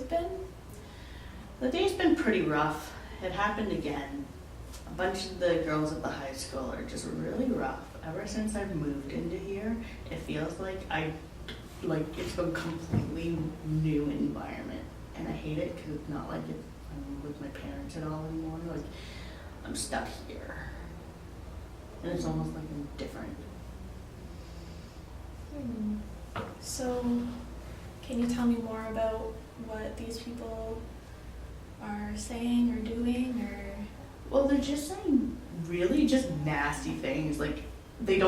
been? The day's been pretty rough. It happened again. A bunch of the girls at the high school are just really rough. Ever since I've moved into here, it feels like it's a completely new environment, and I hate it because it's not like I'm with my parents at all anymore. Like, I'm stuck here, and it's almost like I'm different. So, can you tell me more about what these people are saying or doing, or? Well, they're just saying really just nasty things. Like, they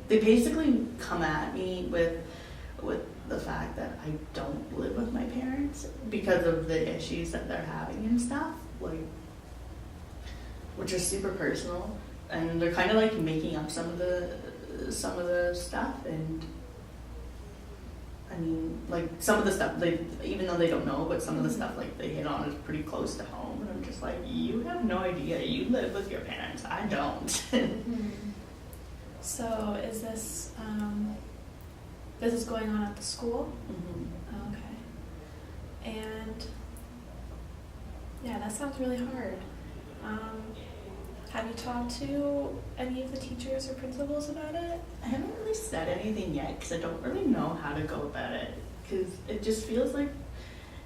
basically come at me with the fact that I don't live with my parents because of the issues that they're having and stuff, like, which are super personal, and they're kind of like making up some of the stuff. And I mean, like, some of the stuff, even though they don't know, but some of the stuff like they hit on is pretty close to home, and I'm just like, you have no idea. You live with your parents. I don't. So is this is going on at the school? Mm-hmm. Okay. And yeah, that sounds really hard. Have you talked to any of the teachers or principals about it? I haven't really said anything yet because I don't really know how to go about it, because it just feels like,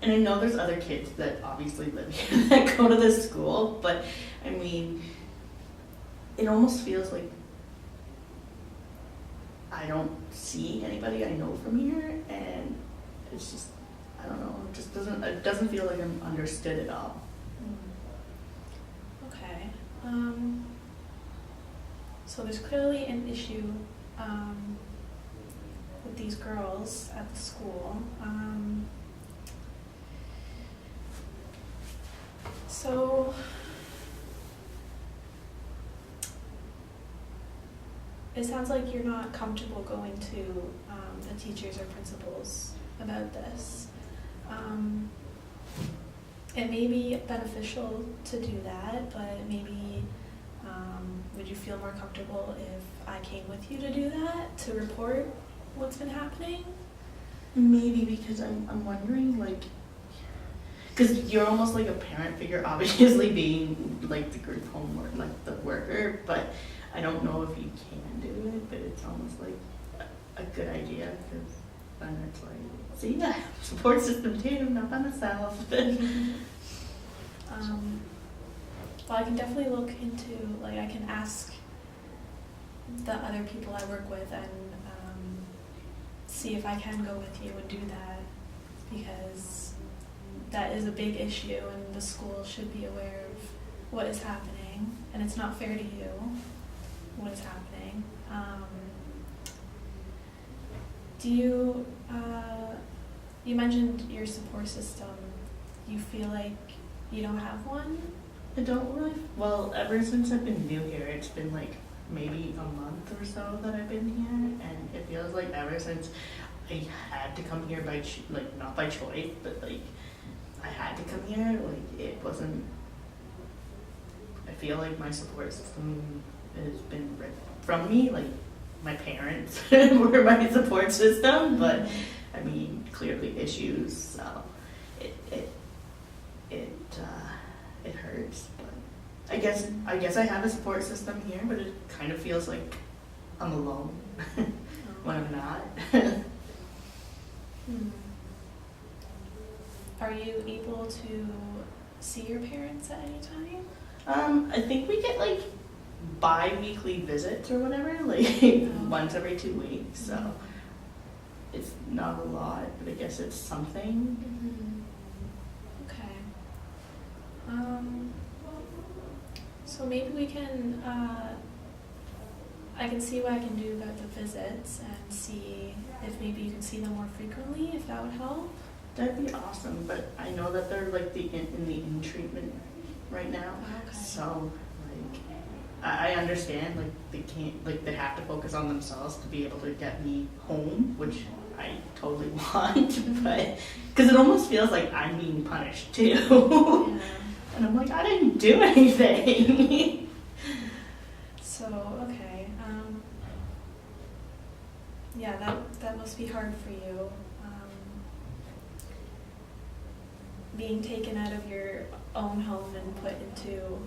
and I know there's other kids that obviously live here that go to this school, but I mean, it almost feels like I don't see anybody I know from here, and it's just, I don't know, it doesn't feel like I'm understood at all. Okay. So there's clearly an issue with these girls at the school. So it sounds like you're not comfortable going to the teachers or principals about this. It may be beneficial to do that, but maybe would you feel more comfortable if I came with you to do that, to report what's been happening? Maybe, because I'm wondering, like, because you're almost like a parent figure, obviously being like the group homework, like the worker, but I don't know if you can do it, but it's almost like a good idea, because then it's like, see, that support system too, not by myself. Well, I can definitely look into, like, I can ask the other people I work with and see if I can go with you and do that, because that is a big issue and the school should be aware of what is happening, and it's not fair to you what is happening. Do you, you mentioned your support system. You feel like you don't have one? I don't really, well, ever since I've been new here, it's been like maybe a month or so that I've been here, and it feels like ever since I had to come here not by choice, but like I had to come here, like it wasn't, I feel like my support system has been ripped from me, like my parents were my support system, but I mean, clearly issues, so it hurts, but I guess I have a support system here, but it kind of feels like I'm alone when I'm not. Are you able to see your parents at any time? I think we get like bi-weekly visits or whatever, like once every 2 weeks, so it's not a lot, but I guess it's something. Okay. So maybe we can, I can see what I can do about the visits and see if maybe you can see them more frequently, if that would help. That'd be awesome, but I know that they're like in the in-treatment right now, Okay. so like I understand, like they can't, like they have to focus on themselves to be able to get me home, which I totally want, but because it almost feels like I'm being punished too. Yeah. And I'm like, I didn't do anything. So, okay. Yeah, that must be hard for you. being taken out of your own home and put into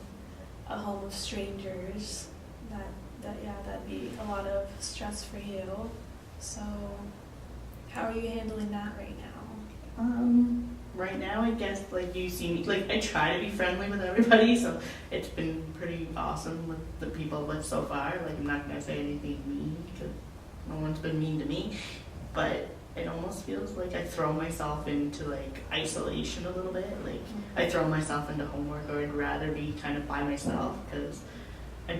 a home of strangers, that'd be a lot of stress for you. So how are you handling that right now? Right now, I guess, like, you see me, like, I try to be friendly with everybody, so it's been pretty awesome with the people I'm with so far. Like, I'm not gonna say anything mean, because no one's been mean to me, but it almost feels like I throw myself into, like, isolation a little bit. Like, I throw myself into homework, or I'd rather be kind of by myself, because I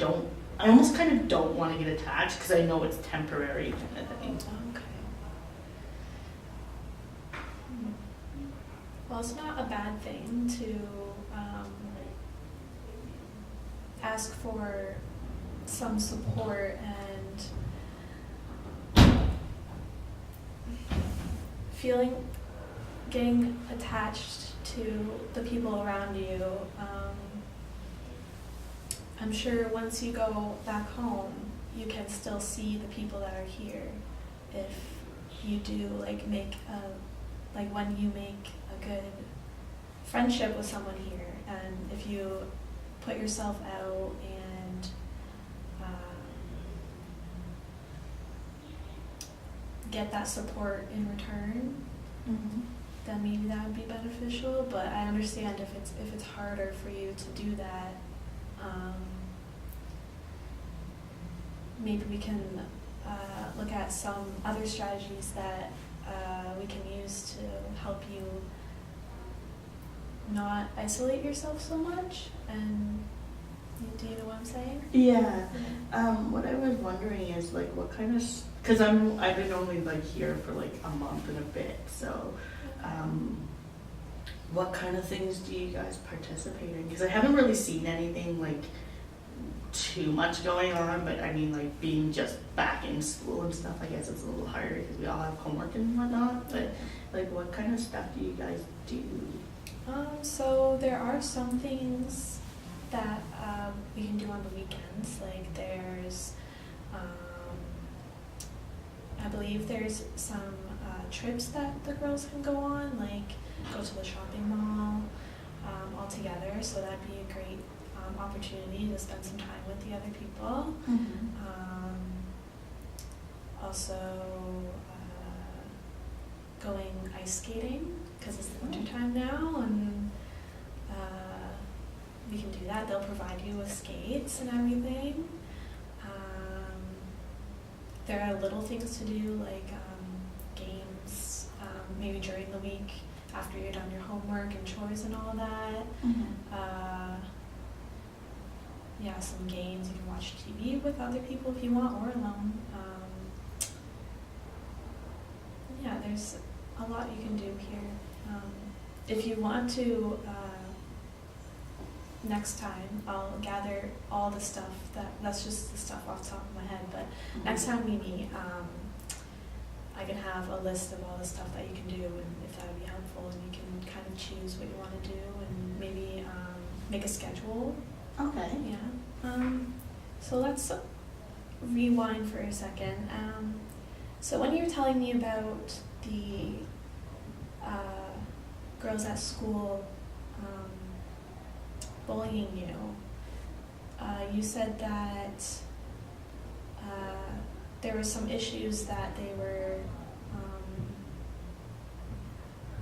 almost kind of don't want to get attached, because I know it's temporary kind of thing. Okay. Well, it's not a bad thing to ask for some support and getting attached to the people around you. I'm sure once you go back home, you can still see the people that are here. If you do when you make a good friendship with someone here, and if you put yourself out and get that support in return, then maybe that would be beneficial. But I understand if it's harder for you to do that. Maybe we can look at some other strategies that we can use to help you not isolate yourself so much. And do you know what I'm saying? Yeah. What I was wondering is, like, what kind of, because I've been only, like, here for like a month and a bit, so what kind of things do you guys participate in? Because I haven't really seen anything like too much going on, but I mean, like, being just back in school and stuff, I guess it's a little harder because we all have homework and whatnot, but like, what kind of stuff do you guys do? So there are some things that we can do on the weekends. Like, there's I believe there's some trips that the girls can go on, like go to the shopping mall all together, so that'd be a great opportunity to spend some time with the other people. Also going ice skating, because it's the winter time now, and we can do that. They'll provide you with skates and everything. There are little things to do, like games, maybe during the week after you're done your homework and chores and all that. Yeah, some games. You can watch TV with other people if you want, or alone. Yeah, there's a lot you can do here. If you want to, next time I'll gather all the stuff that's just the stuff off the top of my head, but next time we meet, I can have a list of all the stuff that you can do, and if that would be helpful, and you can kind of choose what you want to do, and maybe make a schedule. Okay. Yeah. So let's rewind for a second. So when you were telling me about the girls at school bullying you, you said that there were some issues that they were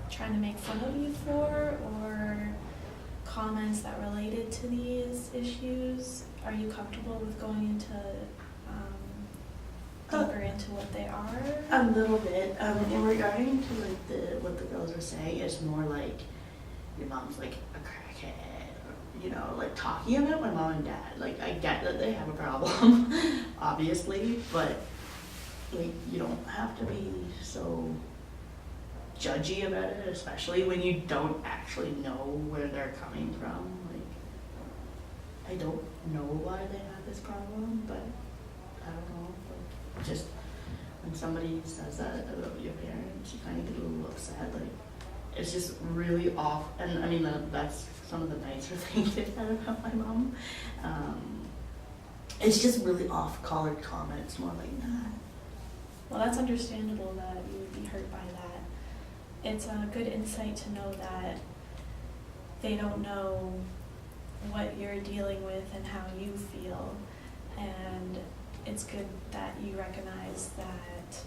trying to make fun of you for, or comments that related to these issues. Are you comfortable with going into deeper into what they are? A little bit. In regarding to like what the girls are saying, is more like your mom's like a crackhead, or, you know, like talking about my mom and dad. Like, I get that they have a problem, obviously, but like, you don't have to be so judgy about it, especially when you don't actually know where they're coming from. Like, I don't know why they have this problem, but I don't know. Like, just when somebody says that about your parents, you kind of get a little upset. Like, it's just really off. And I mean, that's some of the nicer things they've said about my mom. It's just really off-colored comments, more like that. Well, that's understandable that you would be hurt by that. It's a good insight to know that they don't know what you're dealing with and how you feel. And it's good that you recognize that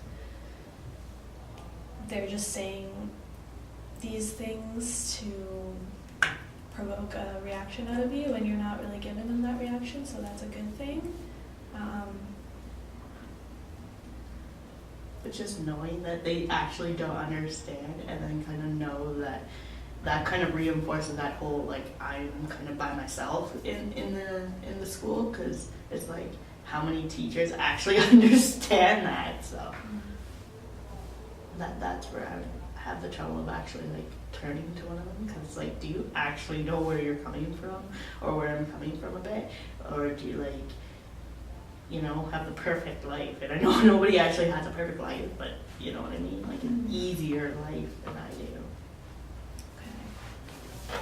they're just saying these things to provoke a reaction out of you, and you're not really giving them that reaction, so that's a good thing. But just knowing that they actually don't understand, and then kind of know that that kind of reinforces that whole like I'm kind of by myself in the school, because it's like how many teachers actually understand that. So that's where I have the trouble of actually like turning to one of them, because like, do you actually know where you're coming from, or where I'm coming from a bit, or do you like, you know, have the perfect life? And I know nobody actually has a perfect life, but you know what I mean, like an easier life than I do. Okay.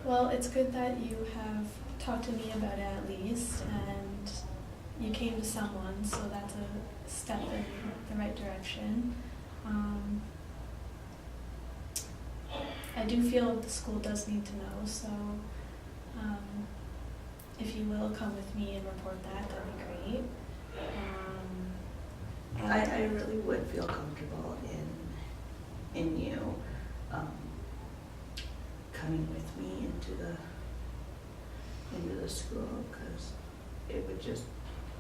Well, it's good that you have talked to me about it at least, and you came to someone, so that's a step in the right direction. I do feel the school does need to know, so if you will come with me and report that, that'd be great. I really would feel comfortable in you coming with me into the school, because it would just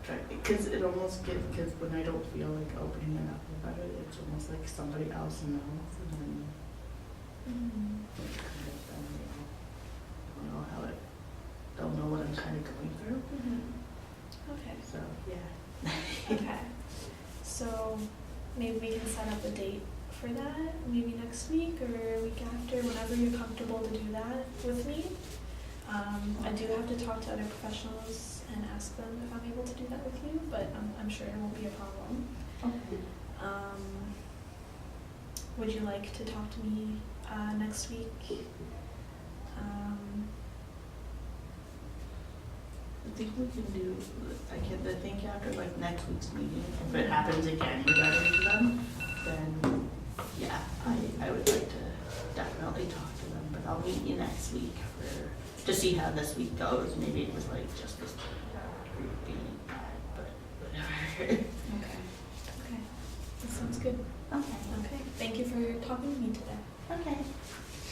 try, because it almost gives, because when I don't feel like opening it up about it, it's almost like somebody else knows, and then it kind of then you know how it don't know what I'm kind of going through. Okay. So yeah. Okay. So maybe we can set up a date for that, maybe next week or a week after, whenever you're comfortable to do that with me. I do have to talk to other professionals and ask them if I'm able to do that with you, but I'm sure it won't be a problem. Okay. Would you like to talk to me next week? I think we can do, I think after like next week's meeting, if it happens again regarding them, then yeah, I would like to definitely talk to them, but I'll meet you next week to see how this week goes. Maybe it was like just this group being bad, but whatever. Okay. Okay. That sounds good. Okay. Okay. Thank you for talking to me today. Okay.